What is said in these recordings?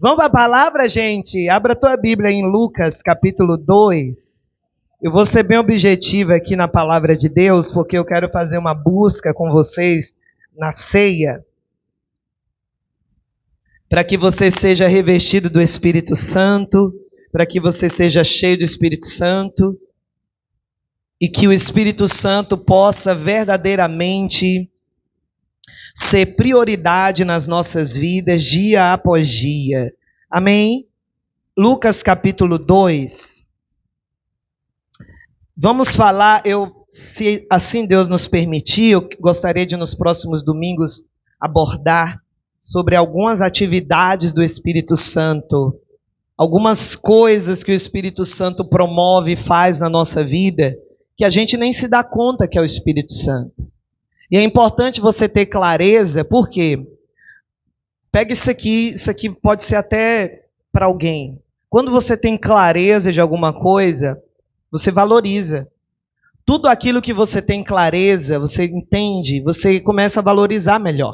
Vamos para a palavra, gente? Abra a tua Bíblia em Lucas, capítulo 2. Eu vou ser bem objetivo aqui na palavra de Deus, porque eu quero fazer uma busca com vocês na ceia, para que você seja revestido do Espírito Santo, para que você seja cheio do Espírito Santo, e que o Espírito Santo possa verdadeiramente ser prioridade nas nossas vidas, dia após dia. Amém? Lucas capítulo 2. Vamos falar, se assim Deus nos permitir, eu gostaria de nos próximos domingos abordar sobre algumas atividades do Espírito Santo, algumas coisas que o Espírito Santo promove e faz na nossa vida, que a gente nem se dá conta que é o Espírito Santo. E é importante você ter clareza, por quê? Pega isso aqui pode ser até para alguém. Quando você tem clareza de alguma coisa, você valoriza. Tudo aquilo que você tem clareza, você entende, você começa a valorizar melhor.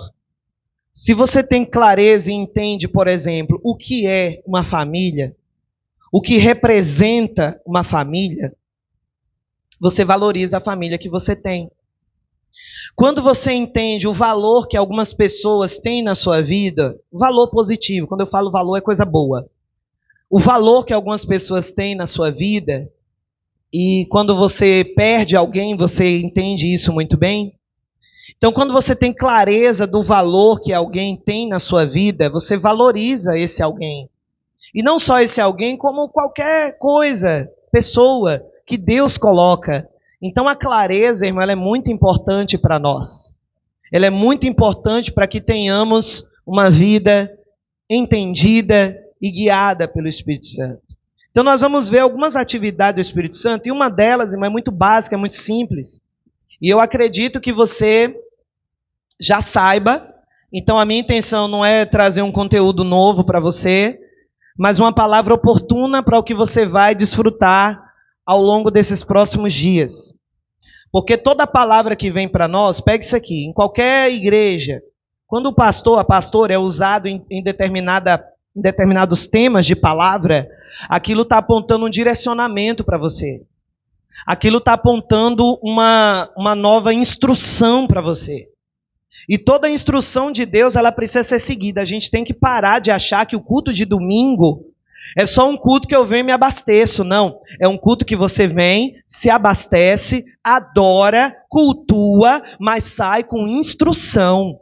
Se você tem clareza e entende, por exemplo, o que é uma família, o que representa uma família, você valoriza a família que você tem. Quando você entende o valor que algumas pessoas têm na sua vida, valor positivo, quando eu falo valor é coisa boa. O valor que algumas pessoas têm na sua vida, e quando você perde alguém, você entende isso muito bem. Então, quando você tem clareza do valor que alguém tem na sua vida, você valoriza esse alguém. E não só esse alguém, como qualquer coisa, pessoa que Deus coloca. Então a clareza, irmão, ela é muito importante para nós. Ela é muito importante para que tenhamos uma vida entendida e guiada pelo Espírito Santo. Então nós vamos ver algumas atividades do Espírito Santo, e uma delas, irmão, é muito básica, é muito simples. E eu acredito que você já saiba. Então a minha intenção não é trazer um conteúdo novo para você, mas uma palavra oportuna para o que você vai desfrutar ao longo desses próximos dias. Porque toda palavra que vem para nós, pega isso aqui, em qualquer igreja, quando o pastor, a pastora é usado em determinados temas de palavra, aquilo está apontando um direcionamento para você. Aquilo está apontando uma nova instrução para você. E toda a instrução de Deus, ela precisa ser seguida. A gente tem que parar de achar que o culto de domingo é só um culto que eu venho e me abasteço. Não, é um culto que você vem, se abastece, adora, cultua, mas sai com instrução.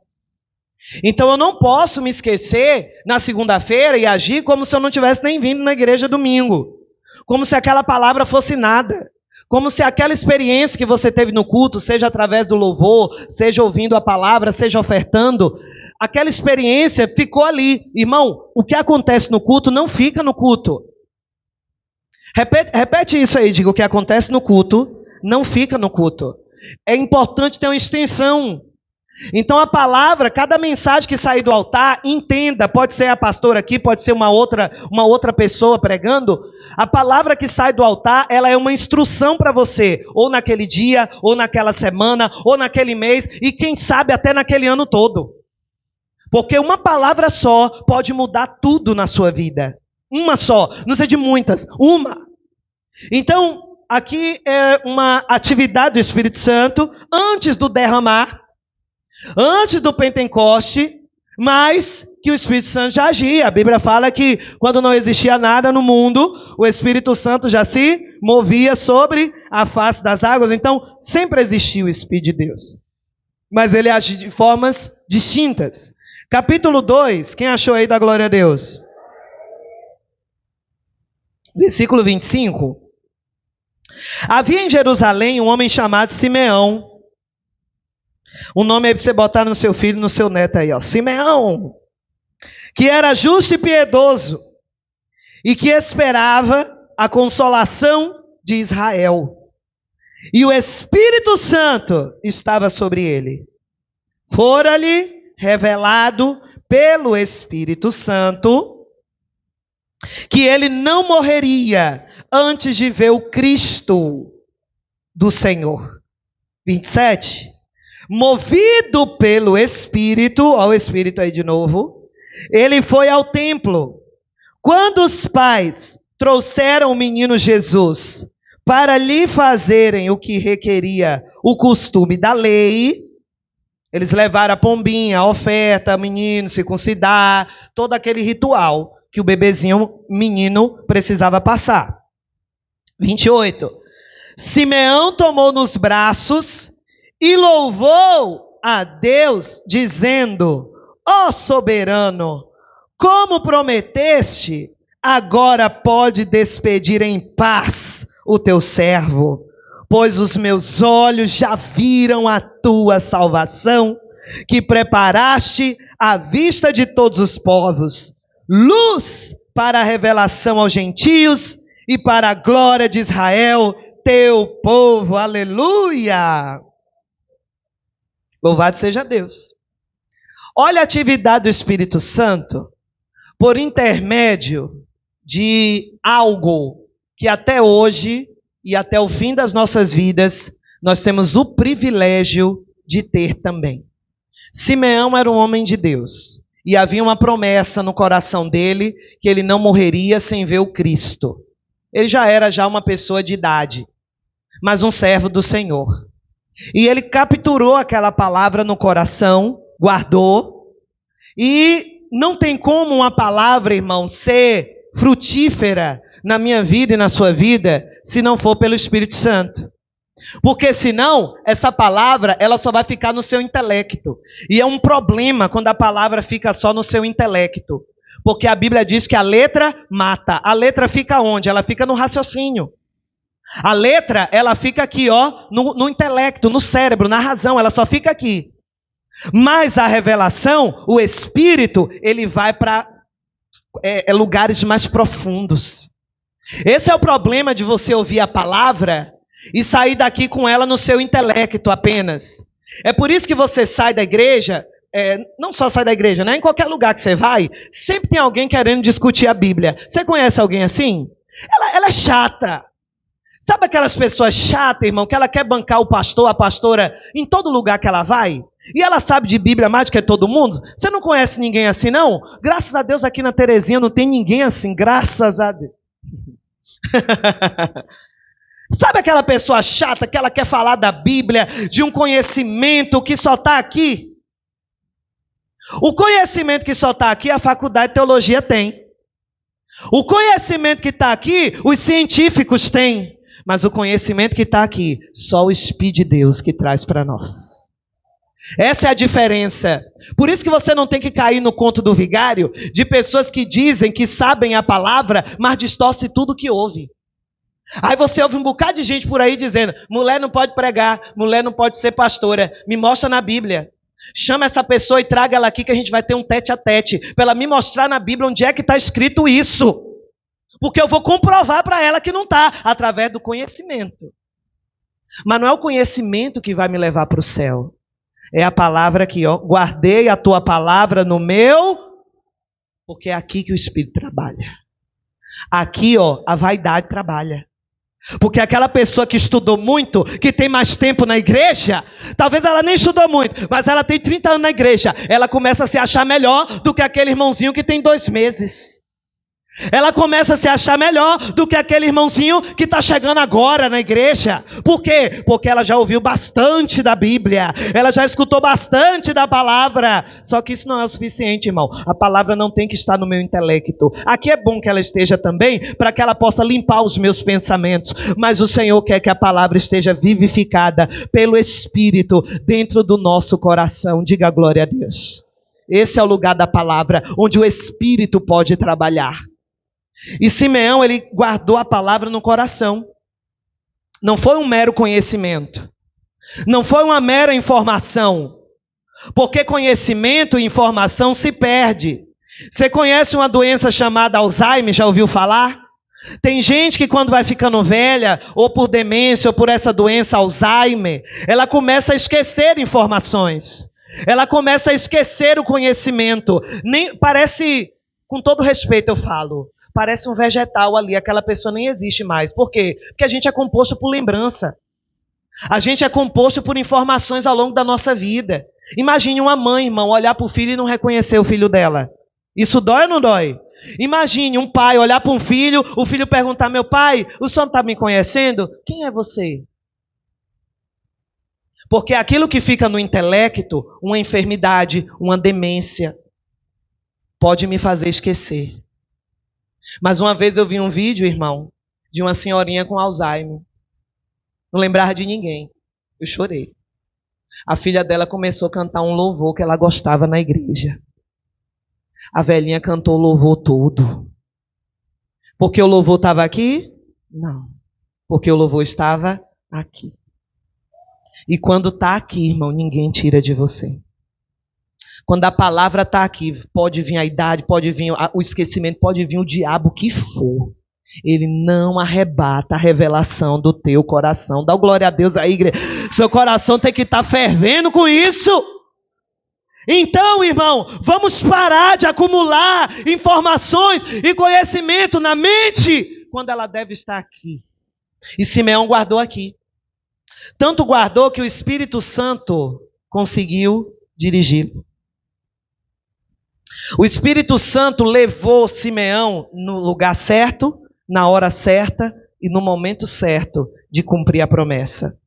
Então eu não posso me esquecer na segunda-feira e agir como se eu não tivesse nem vindo na igreja domingo. Como se aquela palavra fosse nada. Como se aquela experiência que você teve no culto, seja através do louvor, seja ouvindo a palavra, seja ofertando, aquela experiência ficou ali. Irmão, o que acontece no culto não fica no culto. Repete isso aí, diga, o que acontece no culto não fica no culto. É importante ter uma extensão. Então a palavra, cada mensagem que sair do altar, entenda, pode ser a pastora aqui, pode ser uma outra pessoa pregando, a palavra que sai do altar, ela é uma instrução para você, ou naquele dia, ou naquela semana, ou naquele mês, e quem sabe até naquele ano todo. Porque uma palavra só pode mudar tudo na sua vida. Uma só, não sei de muitas, uma. Então, aqui é uma atividade do Espírito Santo, antes do derramar, antes do Pentecoste, mas que o Espírito Santo já agia. A Bíblia fala que quando não existia nada no mundo, o Espírito Santo já se movia sobre a face das águas. Então, sempre existiu o Espírito de Deus. Mas ele age de formas distintas. Capítulo 2, quem achou aí da glória a Deus? Versículo 25. Havia em Jerusalém um homem chamado Simeão. O nome aí para você botar no seu filho e no seu neto aí, ó. Simeão, que era justo e piedoso, e que esperava a consolação de Israel. E o Espírito Santo estava sobre ele. Fora-lhe revelado pelo Espírito Santo que ele não morreria antes de ver o Cristo do Senhor. 27. Movido pelo Espírito, olha o Espírito aí de novo, ele foi ao templo Quando os pais trouxeram o menino Jesus para lhe fazerem o que requeria o costume da lei, eles levaram a pombinha, a oferta, o menino circuncidar, todo aquele ritual que o bebezinho, menino, precisava passar. 28. Simeão tomou nos braços e louvou a Deus, dizendo: ó soberano, como prometeste, agora pode despedir em paz o teu servo, pois os meus olhos já viram a tua salvação, que preparaste à vista de todos os povos, luz para a revelação aos gentios e para a glória de Israel, teu povo. Aleluia! Louvado seja Deus. Olha a atividade do Espírito Santo por intermédio de algo que até hoje e até o fim das nossas vidas nós temos o privilégio de ter também. Simeão era um homem de Deus e havia uma promessa no coração dele que ele não morreria sem ver o Cristo. Ele já era uma pessoa de idade, mas um servo do Senhor. E ele capturou aquela palavra no coração, guardou, e não tem como uma palavra, irmão, ser frutífera na minha vida e na sua vida, se não for pelo Espírito Santo. Porque senão, essa palavra, ela só vai ficar no seu intelecto. E é um problema quando a palavra fica só no seu intelecto. Porque a Bíblia diz que a letra mata. A letra fica onde? Ela fica no raciocínio. A letra, ela fica aqui, ó, no intelecto, no cérebro, na razão, ela só fica aqui. Mas a revelação, o Espírito, ele vai para lugares mais profundos. Esse é o problema de você ouvir a palavra e sair daqui com ela no seu intelecto apenas. É por isso que você sai da igreja, não só sai da igreja, né? Em qualquer lugar que você vai, sempre tem alguém querendo discutir a Bíblia. Você conhece alguém assim? Ela é chata. Sabe aquelas pessoas chatas, irmão, que ela quer bancar o pastor, a pastora, em todo lugar que ela vai? E ela sabe de Bíblia mais do que todo mundo? Você não conhece ninguém assim, não? Graças a Deus aqui na Terezinha não tem ninguém assim, graças a Deus. Sabe aquela pessoa chata que ela quer falar da Bíblia, de um conhecimento que só está aqui? O conhecimento que só está aqui, a faculdade de teologia tem. O conhecimento que está aqui, os científicos têm. Mas o conhecimento que está aqui, só o Espírito de Deus que traz para nós. Essa é a diferença. Por isso que você não tem que cair no conto do vigário, de pessoas que dizem que sabem a palavra, mas distorcem tudo que ouve. Aí você ouve um bocado de gente por aí dizendo: mulher não pode pregar, mulher não pode ser pastora. Me mostra na Bíblia. Chama essa pessoa e traga ela aqui que a gente vai ter um tete a tete, para ela me mostrar na Bíblia onde é que está escrito isso. Porque eu vou comprovar para ela que não está, através do conhecimento. Mas não é o conhecimento que vai me levar para o céu. É a palavra aqui, ó. Guardei a tua palavra no meu, porque é aqui que o Espírito trabalha. Aqui, ó, a vaidade trabalha. Porque aquela pessoa que estudou muito, que tem mais tempo na igreja, talvez ela nem estudou muito, mas ela tem 30 anos na igreja, ela começa a se achar melhor do que aquele irmãozinho que tem 2 meses. Ela começa a se achar melhor do que aquele irmãozinho que está chegando agora na igreja. Por quê? Porque ela já ouviu bastante da Bíblia, ela já escutou bastante da palavra. Só que isso não é o suficiente, irmão. A palavra não tem que estar no meu intelecto. Aqui é bom que ela esteja também, para que ela possa limpar os meus pensamentos. Mas o Senhor quer que a palavra esteja vivificada pelo Espírito dentro do nosso coração. Diga glória a Deus. Esse é o lugar da palavra, onde o Espírito pode trabalhar. E Simeão, ele guardou a palavra no coração. Não foi um mero conhecimento. Não foi uma mera informação. Porque conhecimento e informação se perde. Você conhece uma doença chamada Alzheimer? Já ouviu falar? Tem gente que quando vai ficando velha, ou por demência, ou por essa doença Alzheimer, ela começa a esquecer informações. Ela começa a esquecer o conhecimento. Parece, com todo respeito eu falo, parece um vegetal ali, aquela pessoa nem existe mais. Por quê? Porque a gente é composto por lembrança. A gente é composto por informações ao longo da nossa vida. Imagine uma mãe, irmão, olhar para o filho e não reconhecer o filho dela. Isso dói ou não dói? Imagine um pai olhar para um filho, o filho perguntar: meu pai, o senhor está me conhecendo? Quem é você? Porque aquilo que fica no intelecto, uma enfermidade, uma demência, pode me fazer esquecer. Mas uma vez eu vi um vídeo, irmão, de uma senhorinha com Alzheimer. Não lembrava de ninguém. Eu chorei. A filha dela começou a cantar um louvor que ela gostava na igreja. A velhinha cantou o louvor todo. Porque o louvor estava aqui? Não. Porque o louvor estava aqui. E quando está aqui, irmão, ninguém tira de você. Quando a palavra está aqui, pode vir a idade, pode vir o esquecimento, pode vir o diabo que for. Ele não arrebata a revelação do teu coração. Dá glória a Deus aí, igreja. Seu coração tem que estar fervendo com isso. Então, irmão, vamos parar de acumular informações e conhecimento na mente quando ela deve estar aqui. E Simeão guardou aqui. Tanto guardou que o Espírito Santo conseguiu dirigi-lo. O Espírito Santo levou Simeão no lugar certo, na hora certa e no momento certo de cumprir a promessa.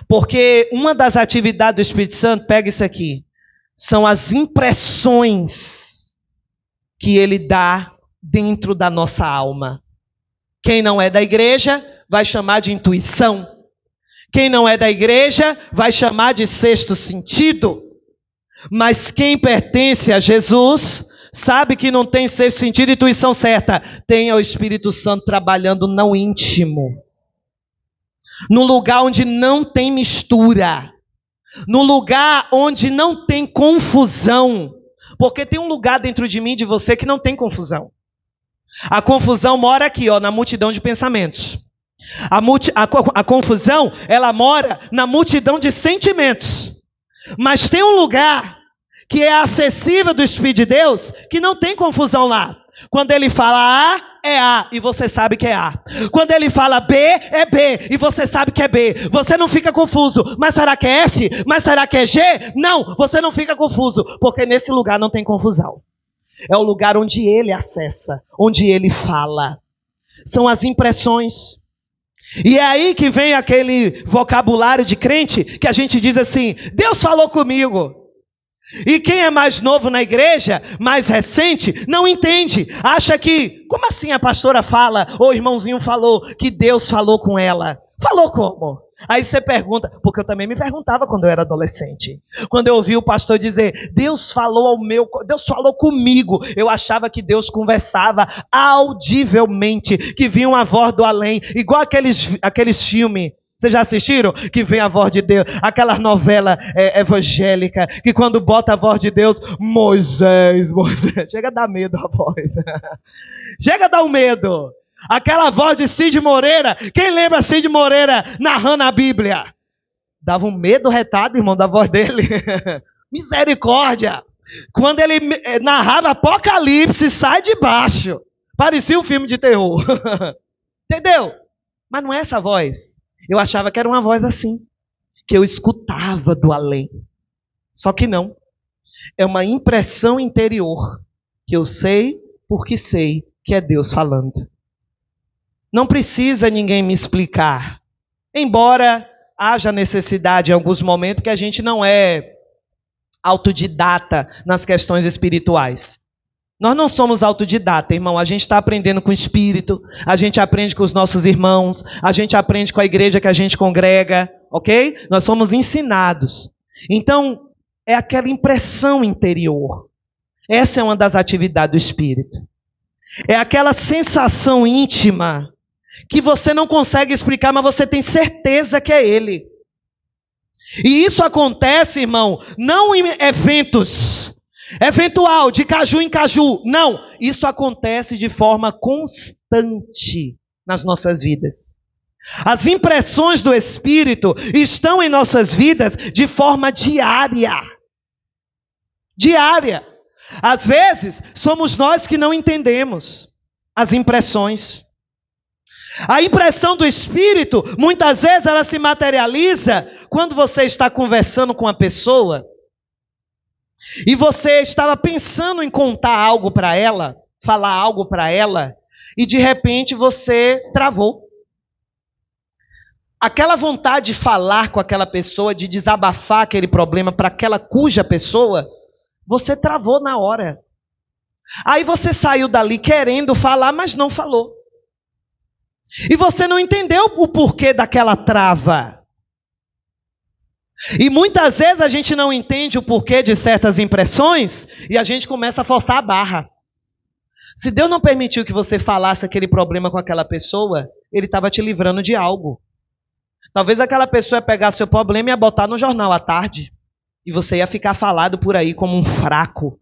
Porque uma das atividades do Espírito Santo, pega isso aqui, são as impressões que ele dá dentro da nossa alma. Quem não é da igreja vai chamar de intuição. Quem não é da igreja vai chamar de sexto sentido. Mas quem pertence a Jesus sabe que não tem sexto sentido e intuição certa. Tem o Espírito Santo trabalhando no íntimo. No lugar onde não tem mistura. No lugar onde não tem confusão. Porque tem um lugar dentro de mim e de você que não tem confusão. A confusão mora aqui, ó, na multidão de pensamentos. A confusão, ela mora na multidão de sentimentos. Mas tem um lugar que é acessível do Espírito de Deus, que não tem confusão lá. Quando ele fala A, é A, e você sabe que é A. Quando ele fala B, é B, e você sabe que é B. Você não fica confuso. Mas será que é F? Mas será que é G? Não, você não fica confuso, porque nesse lugar não tem confusão. É o lugar onde ele acessa, onde ele fala. São as impressões. E é aí que vem aquele vocabulário de crente que a gente diz assim: Deus falou comigo. E quem é mais novo na igreja, mais recente, não entende. Acha que, como assim a pastora fala, ou o irmãozinho falou, que Deus falou com ela? Falou como? Aí você pergunta, porque eu também me perguntava quando eu era adolescente. Quando eu ouvi o pastor dizer, Deus falou comigo. Eu achava que Deus conversava audivelmente, que vinha uma voz do além, igual aqueles filmes. Vocês já assistiram? Que vem a voz de Deus. Aquela novela evangélica, que quando bota a voz de Deus, Moisés. Chega a dar medo a voz. Chega a dar um medo. Aquela voz de Cid Moreira. Quem lembra Cid Moreira narrando a Bíblia? Dava um medo retado, irmão, da voz dele. Misericórdia. Quando ele narrava Apocalipse, sai de baixo. Parecia um filme de terror. Entendeu? Mas não é essa voz. Eu achava que era uma voz assim, que eu escutava do além. Só que não. É uma impressão interior, que eu sei porque sei que é Deus falando. Não precisa ninguém me explicar. Embora haja necessidade em alguns momentos que a gente não é autodidata nas questões espirituais. Nós não somos autodidata, irmão. A gente está aprendendo com o Espírito, a gente aprende com os nossos irmãos, a gente aprende com a igreja que a gente congrega, ok? Nós somos ensinados. Então, é aquela impressão interior. Essa é uma das atividades do Espírito. É aquela sensação íntima que você não consegue explicar, mas você tem certeza que é Ele. E isso acontece, irmão, não em eventos eventual, de caju em caju. Não, isso acontece de forma constante nas nossas vidas. As impressões do Espírito estão em nossas vidas de forma diária. Diária. Às vezes, somos nós que não entendemos as impressões. A impressão do Espírito, muitas vezes, ela se materializa quando você está conversando com uma pessoa e você estava pensando em contar algo para ela, falar algo para ela e de repente você travou. Aquela vontade de falar com aquela pessoa, de desabafar aquele problema para aquela cuja pessoa, você travou na hora. Aí você saiu dali querendo falar, mas não falou. E você não entendeu o porquê daquela trava. E muitas vezes a gente não entende o porquê de certas impressões e a gente começa a forçar a barra. Se Deus não permitiu que você falasse aquele problema com aquela pessoa, Ele estava te livrando de algo. Talvez aquela pessoa ia pegar seu problema e ia botar no jornal à tarde. E você ia ficar falado por aí como um fraco,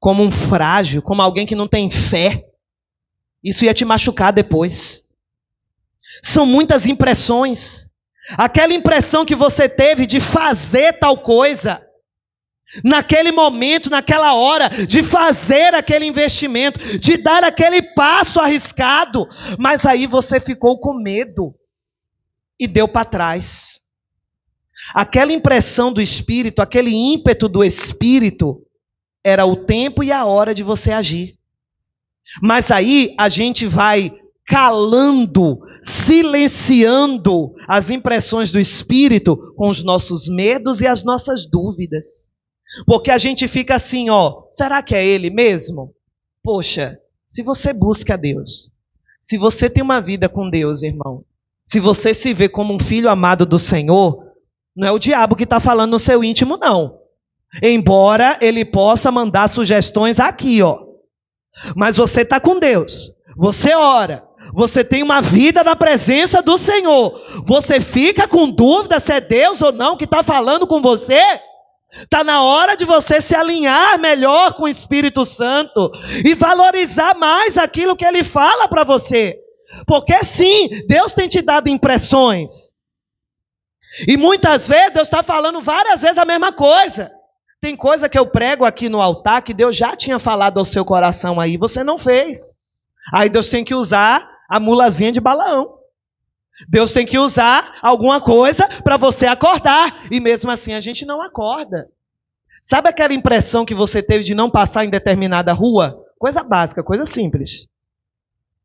como um frágil, como alguém que não tem fé. Isso ia te machucar depois. São muitas impressões. Aquela impressão que você teve de fazer tal coisa, naquele momento, naquela hora, de fazer aquele investimento, de dar aquele passo arriscado, mas aí você ficou com medo e deu para trás. Aquela impressão do Espírito, aquele ímpeto do Espírito, era o tempo e a hora de você agir. Mas aí a gente vai calando, silenciando as impressões do Espírito com os nossos medos e as nossas dúvidas. Porque a gente fica assim, será que é Ele mesmo? Poxa, se você busca a Deus, se você tem uma vida com Deus, irmão, se você se vê como um filho amado do Senhor, não é o diabo que está falando no seu íntimo, não. Embora ele possa mandar sugestões aqui, Mas você está com Deus, você ora, você tem uma vida na presença do Senhor. Você fica com dúvida se é Deus ou não que está falando com você? Está na hora de você se alinhar melhor com o Espírito Santo e valorizar mais aquilo que Ele fala para você. Porque sim, Deus tem te dado impressões. E muitas vezes Deus está falando várias vezes a mesma coisa. Tem coisa que eu prego aqui no altar que Deus já tinha falado ao seu coração aí, você não fez. Aí Deus tem que usar a mulazinha de Balaão. Deus tem que usar alguma coisa para você acordar. E mesmo assim a gente não acorda. Sabe aquela impressão que você teve de não passar em determinada rua? Coisa básica, coisa simples.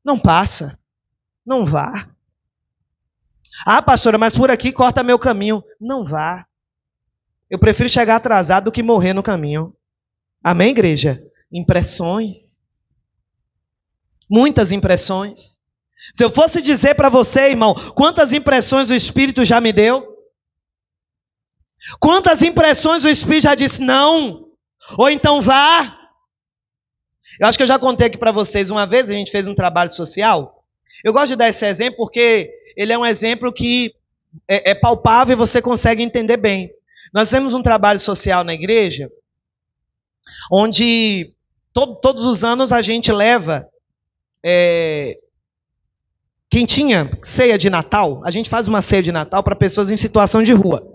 Não passa. Não vá. Ah, pastora, mas por aqui corta meu caminho. Não vá. Eu prefiro chegar atrasado do que morrer no caminho. Amém, igreja? Impressões. Muitas impressões. Se eu fosse dizer para você, irmão, quantas impressões o Espírito já me deu? Quantas impressões o Espírito já disse não? Ou então vá. Eu acho que eu já contei aqui para vocês. Uma vez a gente fez um trabalho social. Eu gosto de dar esse exemplo porque ele é um exemplo que é palpável e você consegue entender bem. Nós temos um trabalho social na igreja, onde todos os anos a gente leva, quem tinha ceia de Natal, a gente faz uma ceia de Natal para pessoas em situação de rua.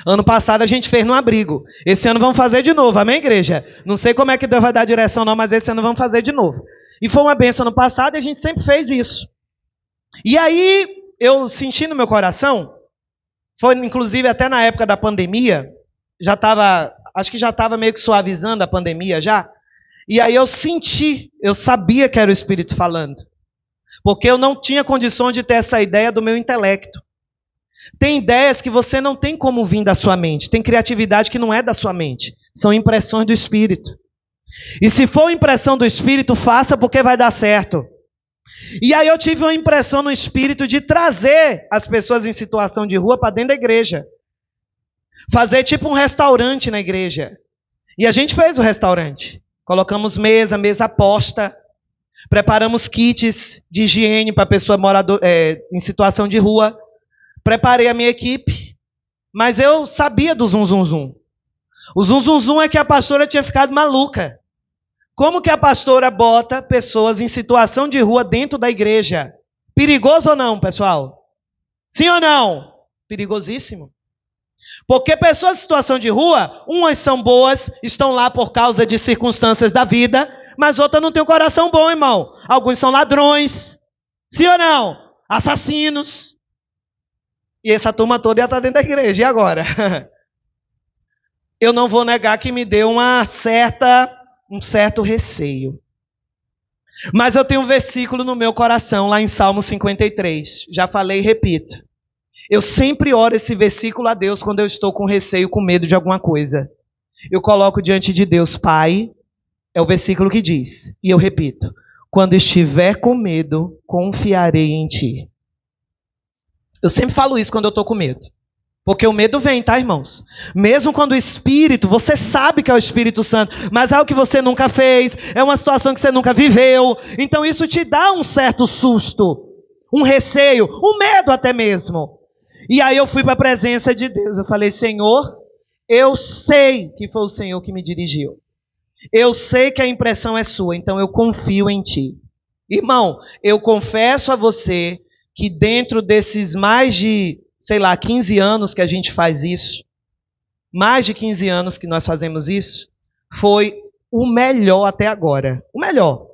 Ano passado a gente fez no abrigo. Esse ano vamos fazer de novo, amém, igreja? Não sei como é que Deus vai dar direção não, mas esse ano vamos fazer de novo. E foi uma bênção ano passado e a gente sempre fez isso. E aí eu senti no meu coração, foi inclusive até na época da pandemia, acho que já estava meio que suavizando a pandemia já, e aí eu sabia que era o Espírito falando, porque eu não tinha condições de ter essa ideia do meu intelecto. Tem ideias que você não tem como vir da sua mente, tem criatividade que não é da sua mente, são impressões do Espírito. E se for impressão do Espírito, faça porque vai dar certo. E aí eu tive uma impressão no Espírito de trazer as pessoas em situação de rua para dentro da igreja. Fazer tipo um restaurante na igreja. E a gente fez o restaurante. Colocamos mesa posta. Preparamos kits de higiene para pessoa em situação de rua. Preparei a minha equipe. Mas eu sabia do zum, zum, zum. O zum, zum, zum é que a pastora tinha ficado maluca. Como que a pastora bota pessoas em situação de rua dentro da igreja? Perigoso ou não, pessoal? Sim ou não? Perigosíssimo. Porque pessoas em situação de rua, umas são boas, estão lá por causa de circunstâncias da vida, mas outras não têm um coração bom, irmão. Alguns são ladrões. Sim ou não? Assassinos. E essa turma toda ia estar dentro da igreja. E agora? Eu não vou negar que me deu um certo receio. Mas eu tenho um versículo no meu coração, lá em Salmo 53. Já falei e repito. Eu sempre oro esse versículo a Deus quando eu estou com receio, com medo de alguma coisa. Eu coloco diante de Deus, Pai, é o versículo que diz, e eu repito, quando estiver com medo, confiarei em Ti. Eu sempre falo isso quando eu estou com medo. Porque o medo vem, tá, irmãos? Mesmo quando o Espírito, você sabe que é o Espírito Santo, mas é algo que você nunca fez, é uma situação que você nunca viveu. Então isso te dá um certo susto, um receio, um medo até mesmo. E aí eu fui para a presença de Deus. Eu falei, Senhor, eu sei que foi o Senhor que me dirigiu. Eu sei que a impressão é sua, então eu confio em Ti. Irmão, eu confesso a você que dentro desses mais de 15 anos que a gente faz isso, mais de 15 anos que nós fazemos isso, foi o melhor até agora. O melhor,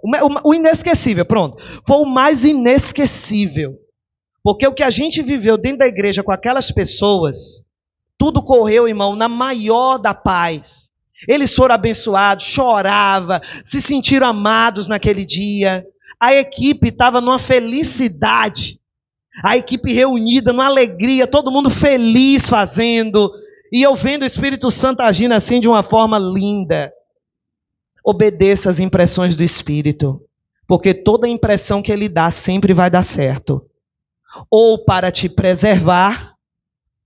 o inesquecível, pronto. Foi o mais inesquecível. Porque o que a gente viveu dentro da igreja com aquelas pessoas, tudo correu, irmão, na maior da paz. Eles foram abençoados, choravam, se sentiram amados naquele dia. A equipe estava numa felicidade. A equipe reunida, numa alegria, todo mundo feliz fazendo. E eu vendo o Espírito Santo agindo assim de uma forma linda. Obedeça às impressões do Espírito. Porque toda impressão que Ele dá sempre vai dar certo. Ou para te preservar,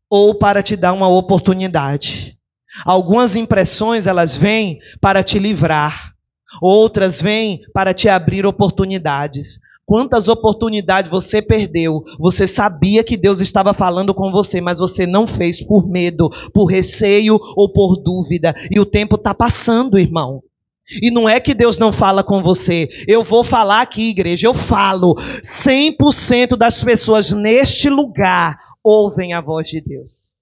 ou para te dar uma oportunidade. Algumas impressões, elas vêm para te livrar. Outras vêm para te abrir oportunidades. Quantas oportunidades você perdeu? Você sabia que Deus estava falando com você, mas você não fez por medo, por receio ou por dúvida. E o tempo está passando, irmão. E não é que Deus não fala com você. Eu vou falar aqui, igreja, eu falo. 100% das pessoas neste lugar ouvem a voz de Deus.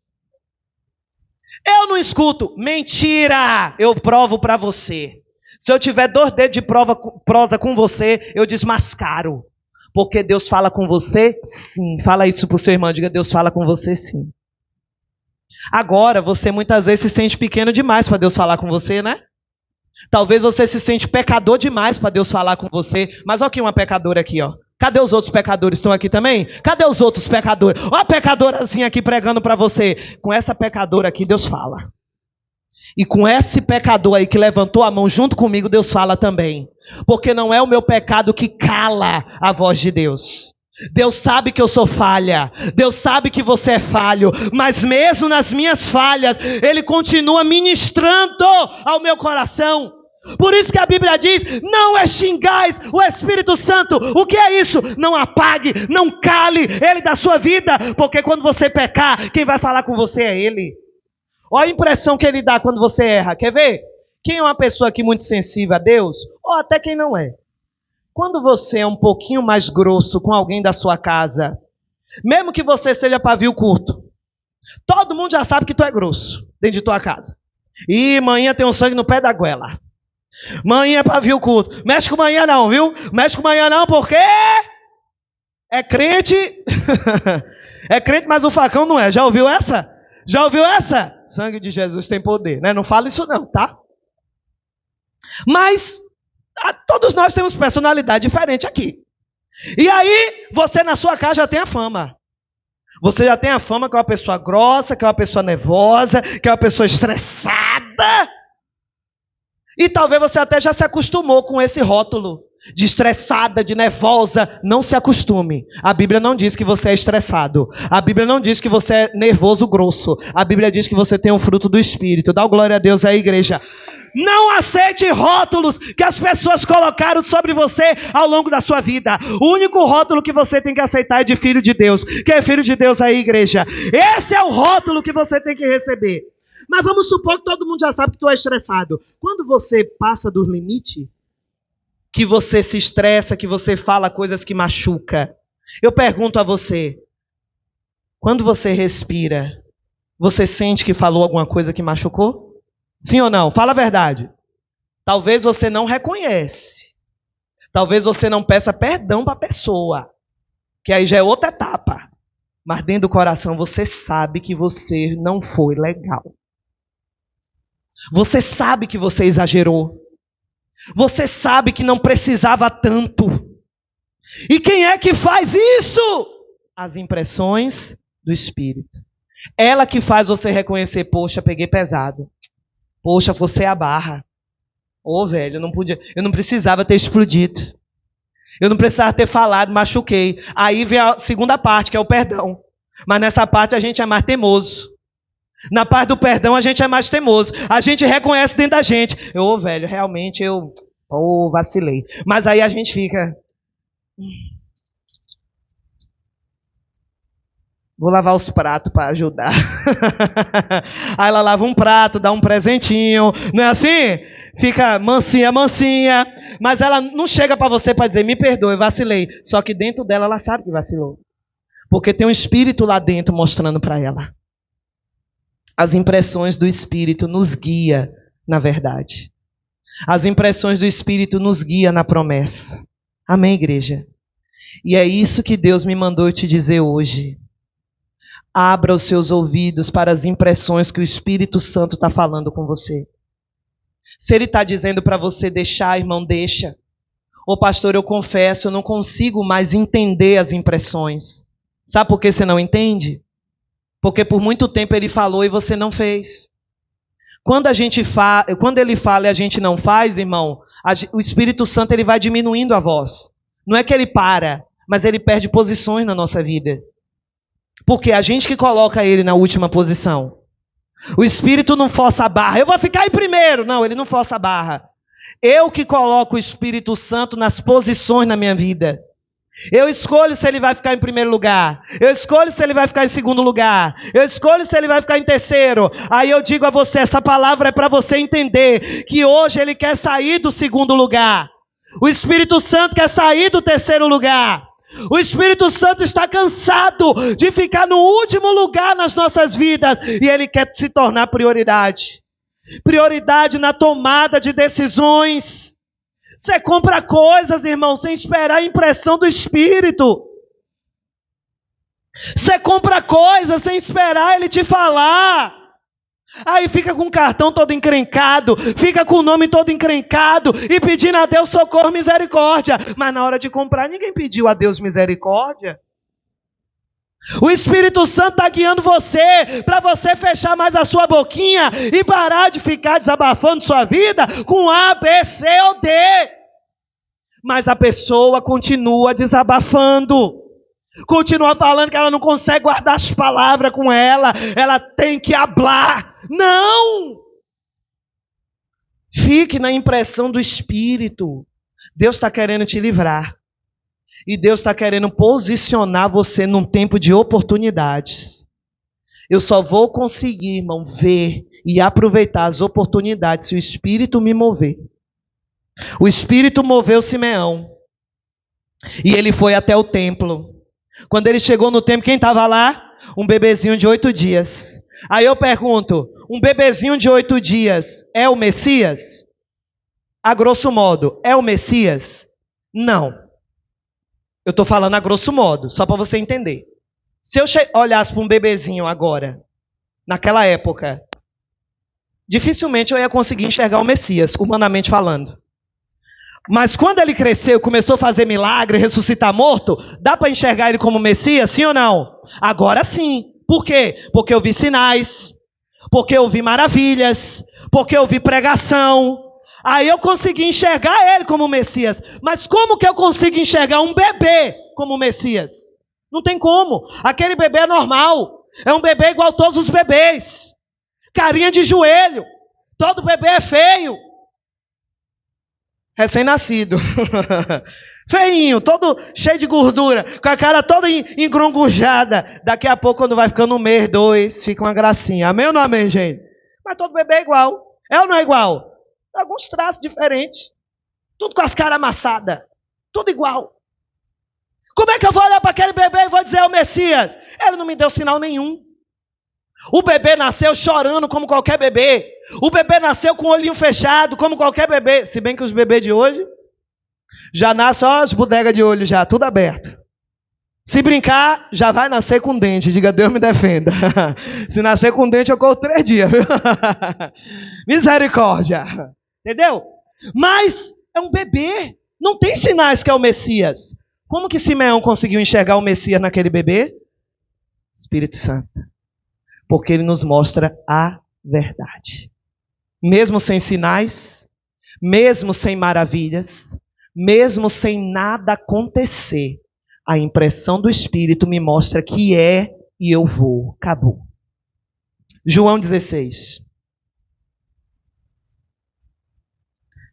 Eu não escuto. Mentira! Eu provo para você. Se eu tiver 2 dedos de prosa com você, eu desmascaro. Porque Deus fala com você, sim. Fala isso para o seu irmão, diga, Deus fala com você, sim. Agora, você muitas vezes se sente pequeno demais para Deus falar com você, né? Talvez você se sente pecador demais para Deus falar com você. Mas olha aqui uma pecadora aqui, ó. Cadê os outros pecadores? Estão aqui também? Cadê os outros pecadores? Olha a pecadorazinha aqui pregando para você. Com essa pecadora aqui, Deus fala. E com esse pecador aí que levantou a mão junto comigo, Deus fala também. Porque não é o meu pecado que cala a voz de Deus. Deus sabe que eu sou falha. Deus sabe que você é falho. Mas mesmo nas minhas falhas, Ele continua ministrando ao meu coração. Por isso que a Bíblia diz, não extingais o Espírito Santo. O que é isso? Não apague, não cale Ele da sua vida. Porque quando você pecar, quem vai falar com você é Ele. Olha a impressão que Ele dá quando você erra. Quer ver? Quem é uma pessoa aqui muito sensível a Deus? Ou até quem não é. Quando você é um pouquinho mais grosso com alguém da sua casa, mesmo que você seja pavio curto, todo mundo já sabe que tu é grosso dentro de tua casa. E manhã tem um sangue no pé da goela. Manhã é pavio curto. Mexe com manhã não, viu? Mexe com manhã não, porque é crente. É crente, mas o facão não é. Já ouviu essa? Já ouviu essa? Sangue de Jesus tem poder, né? Não fala isso não, tá? Mas todos nós temos personalidade diferente aqui. E aí, você na sua casa já tem a fama. Você já tem a fama que é uma pessoa grossa, que é uma pessoa nervosa, que é uma pessoa estressada. E talvez você até já se acostumou com esse rótulo de estressada, de nervosa. Não se acostume. A Bíblia não diz que você é estressado. A Bíblia não diz que você é nervoso, grosso. A Bíblia diz que você tem um fruto do Espírito. Dá glória a Deus aí, igreja. Não aceite rótulos que as pessoas colocaram sobre você ao longo da sua vida. O único rótulo que você tem que aceitar é de filho de Deus. Quem é filho de Deus aí, igreja? Esse é o rótulo que você tem que receber. Mas vamos supor que todo mundo já sabe que tu é estressado. Quando você passa do limite, que você se estressa, que você fala coisas que machucam, eu pergunto a você, quando você respira, você sente que falou alguma coisa que machucou? Sim ou não? Fala a verdade. Talvez você não reconhece. Talvez você não peça perdão para a pessoa. Que aí já é outra etapa. Mas dentro do coração você sabe que você não foi legal. Você sabe que você exagerou. Você sabe que não precisava tanto. E quem é que faz isso? As impressões do Espírito. Ela que faz você reconhecer, poxa, peguei pesado. Poxa, você é a barra. Ô, velho, eu não precisava ter explodido. Eu não precisava ter falado, machuquei. Aí vem a segunda parte, que é o perdão. Mas nessa parte a gente é mais teimoso. Na parte do perdão a gente é mais teimoso. A gente reconhece dentro da gente. Ô, velho, realmente eu vacilei. Mas aí a gente fica... Vou lavar os pratos para ajudar. Aí ela lava um prato, dá um presentinho. Não é assim? Fica mansinha, mansinha. Mas ela não chega para você para dizer, me perdoe, vacilei. Só que dentro dela ela sabe que vacilou. Porque tem um espírito lá dentro mostrando para ela. As impressões do Espírito nos guia na verdade. As impressões do Espírito nos guia na promessa. Amém, igreja? E é isso que Deus me mandou te dizer hoje. Abra os seus ouvidos para as impressões que o Espírito Santo está falando com você. Se Ele está dizendo para você deixar, irmão, deixa. Ô pastor, eu confesso, eu não consigo mais entender as impressões. Sabe por que você não entende? Porque por muito tempo Ele falou e você não fez. Quando Ele fala e a gente não faz, irmão, o Espírito Santo ele vai diminuindo a voz. Não é que Ele para, mas Ele perde posições na nossa vida. Porque a gente que coloca Ele na última posição. O Espírito não força a barra. Eu vou ficar em primeiro. Não, Ele não força a barra. Eu que coloco o Espírito Santo nas posições na minha vida. Eu escolho se Ele vai ficar em primeiro lugar. Eu escolho se Ele vai ficar em segundo lugar. Eu escolho se Ele vai ficar em terceiro. Aí eu digo a você, essa palavra é para você entender que hoje Ele quer sair do segundo lugar. O Espírito Santo quer sair do terceiro lugar. O Espírito Santo está cansado de ficar no último lugar nas nossas vidas. E Ele quer se tornar prioridade. Prioridade na tomada de decisões. Você compra coisas, irmão, sem esperar a impressão do Espírito. Você compra coisas sem esperar Ele te falar. Aí fica com o cartão todo encrencado, fica com o nome todo encrencado e pedindo a Deus socorro, misericórdia. Mas na hora de comprar, ninguém pediu a Deus misericórdia. O Espírito Santo está guiando você para você fechar mais a sua boquinha e parar de ficar desabafando sua vida com A, B, C ou D. Mas a pessoa continua desabafando. Continua falando que ela não consegue guardar as palavras com ela. Ela tem que hablar. Não! Fique na impressão do Espírito. Deus está querendo te livrar. E Deus está querendo posicionar você num tempo de oportunidades. Eu só vou conseguir, irmão, ver e aproveitar as oportunidades se o Espírito me mover. O Espírito moveu Simeão. E ele foi até o templo. Quando ele chegou no templo, quem estava lá? Um bebezinho de 8 dias. Aí eu pergunto, um bebezinho de 8 dias é o Messias? A grosso modo, é o Messias? Não. Eu estou falando a grosso modo, só para você entender. Se eu olhasse para um bebezinho agora, naquela época, dificilmente eu ia conseguir enxergar o Messias, humanamente falando. Mas quando ele cresceu, começou a fazer milagre, ressuscitar morto, dá para enxergar ele como Messias, sim ou não? Agora sim. Por quê? Porque eu vi sinais, porque eu vi maravilhas, porque eu vi pregação. Aí eu consegui enxergar ele como Messias. Mas como que eu consigo enxergar um bebê como Messias? Não tem como. Aquele bebê é normal. É um bebê igual a todos os bebês. Carinha de joelho. Todo bebê é feio. Recém-nascido. Feinho, todo cheio de gordura, com a cara toda engrongujada. Daqui a pouco, quando vai ficando 1 mês, 2, fica uma gracinha. Amém ou não amém, gente? Mas todo bebê é igual. É ou não é igual? Alguns traços diferentes. Tudo com as caras amassadas. Tudo igual. Como é que eu vou olhar para aquele bebê e vou dizer ao Messias? Ele não me deu sinal nenhum. O bebê nasceu chorando como qualquer bebê. O bebê nasceu com o olhinho fechado como qualquer bebê. Se bem que os bebês de hoje já nascem só as bodegas de olho já, tudo aberto. Se brincar, já vai nascer com dente. Diga, Deus me defenda. Se nascer com dente, eu corro 3 dias. Viu? Misericórdia. Entendeu? Mas é um bebê, não tem sinais que é o Messias. Como que Simeão conseguiu enxergar o Messias naquele bebê? Espírito Santo. Porque ele nos mostra a verdade. Mesmo sem sinais, mesmo sem maravilhas, mesmo sem nada acontecer, a impressão do Espírito me mostra que é e eu vou. Acabou. João 16. O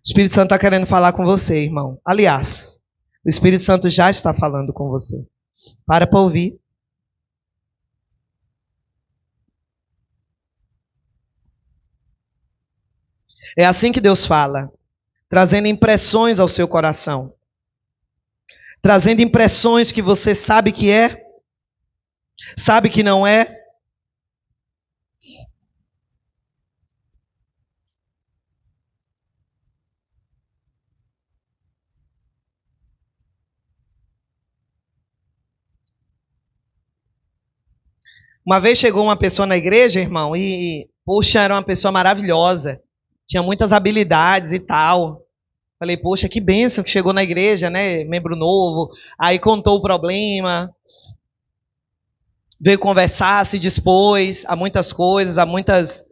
Espírito Santo está querendo falar com você, irmão. Aliás, o Espírito Santo já está falando com você. Para ouvir. É assim que Deus fala, trazendo impressões ao seu coração. Trazendo impressões que você sabe que é, sabe que não é. Uma vez chegou uma pessoa na igreja, irmão, poxa, era uma pessoa maravilhosa. Tinha muitas habilidades e tal. Falei, poxa, que bênção que chegou na igreja, né? Membro novo. Aí contou o problema. Veio conversar, se dispôs a muitas coisas, a muitas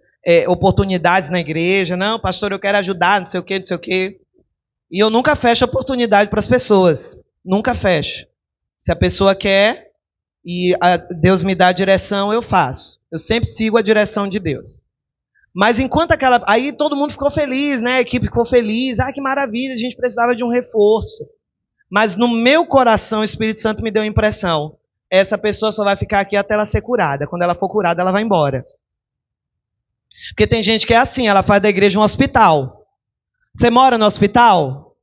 oportunidades na igreja. Não, pastor, eu quero ajudar, não sei o quê, não sei o quê. E eu nunca fecho oportunidade para as pessoas. Nunca fecho. Se a pessoa quer e Deus me dá a direção, eu faço. Eu sempre sigo a direção de Deus. Mas enquanto aquela... Aí todo mundo ficou feliz, né? A equipe ficou feliz. Ah, que maravilha, a gente precisava de um reforço. Mas no meu coração, o Espírito Santo me deu a impressão. Essa pessoa só vai ficar aqui até ela ser curada. Quando ela for curada, ela vai embora. Porque tem gente que é assim, ela faz da igreja um hospital. Você mora no hospital?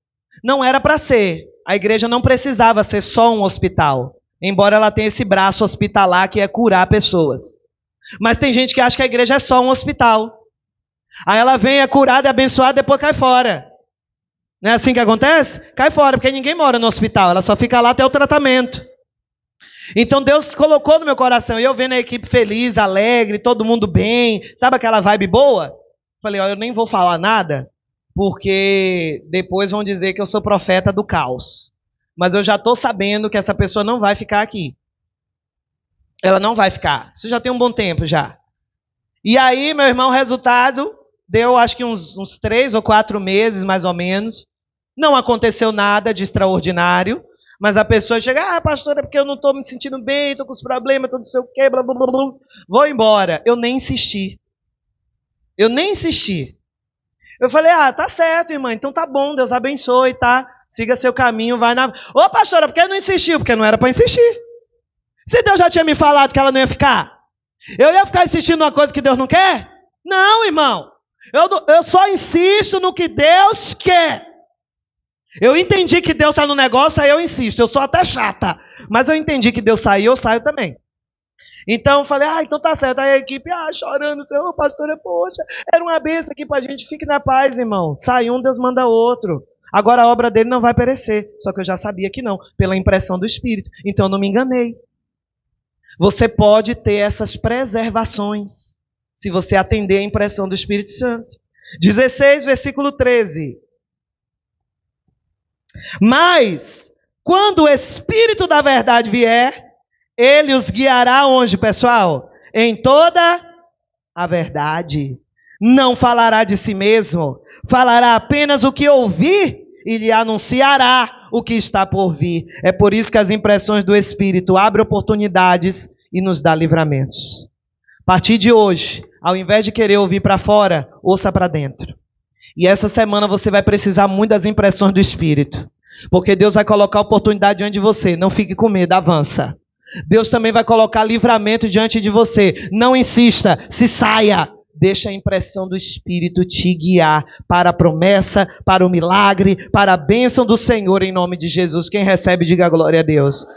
Não era para ser. A igreja não precisava ser só um hospital. Embora ela tenha esse braço hospitalar que é curar pessoas. Mas tem gente que acha que a igreja é só um hospital. Aí ela vem, é curada, é abençoada, depois cai fora. Não é assim que acontece? Cai fora, porque ninguém mora no hospital. Ela só fica lá até o tratamento. Então Deus colocou no meu coração. E eu vendo a equipe feliz, alegre, todo mundo bem. Sabe aquela vibe boa? Falei, ó, eu nem vou falar nada. Porque depois vão dizer que eu sou profeta do caos. Mas eu já estou sabendo que essa pessoa não vai ficar aqui. Ela não vai ficar. Isso já tem um bom tempo já. E aí, meu irmão, o resultado deu acho que uns 3 ou 4 meses, mais ou menos. Não aconteceu nada de extraordinário. Mas a pessoa chega, pastor, é porque eu não estou me sentindo bem, estou com os problemas, estou não sei o quê, blá, blá, blá, blá. Vou embora. Eu nem insisti. Eu falei, tá certo, irmã, então tá bom, Deus abençoe, tá? Siga seu caminho, vai na... Ô, pastora, por que não insistiu? Porque não era para insistir. Se Deus já tinha me falado que ela não ia ficar, eu ia ficar insistindo numa coisa que Deus não quer? Não, irmão. Eu só insisto no que Deus quer. Eu entendi que Deus está no negócio, aí eu insisto. Eu sou até chata. Mas eu entendi que Deus saiu, eu saio também. Então eu falei, então tá certo. Aí a equipe, chorando, Senhor, pastora, poxa, era uma bênção aqui pra gente. Fique na paz, irmão. Sai um, Deus manda outro. Agora a obra dele não vai perecer. Só que eu já sabia que não, pela impressão do Espírito. Então eu não me enganei. Você pode ter essas preservações, se você atender a impressão do Espírito Santo. 16, versículo 13. Mas, quando o Espírito da verdade vier, ele os guiará onde, pessoal? Em toda a verdade. Não falará de si mesmo, falará apenas o que ouvir e lhe anunciará o que está por vir. É por isso que as impressões do Espírito abrem oportunidades e nos dá livramentos. A partir de hoje, ao invés de querer ouvir para fora, ouça para dentro. E essa semana você vai precisar muito das impressões do Espírito. Porque Deus vai colocar oportunidade diante de você. Não fique com medo, avança. Deus também vai colocar livramento diante de você. Não insista, se saia. Deixa a impressão do Espírito te guiar para a promessa, para o milagre, para a bênção do Senhor em nome de Jesus. Quem recebe, diga glória a Deus.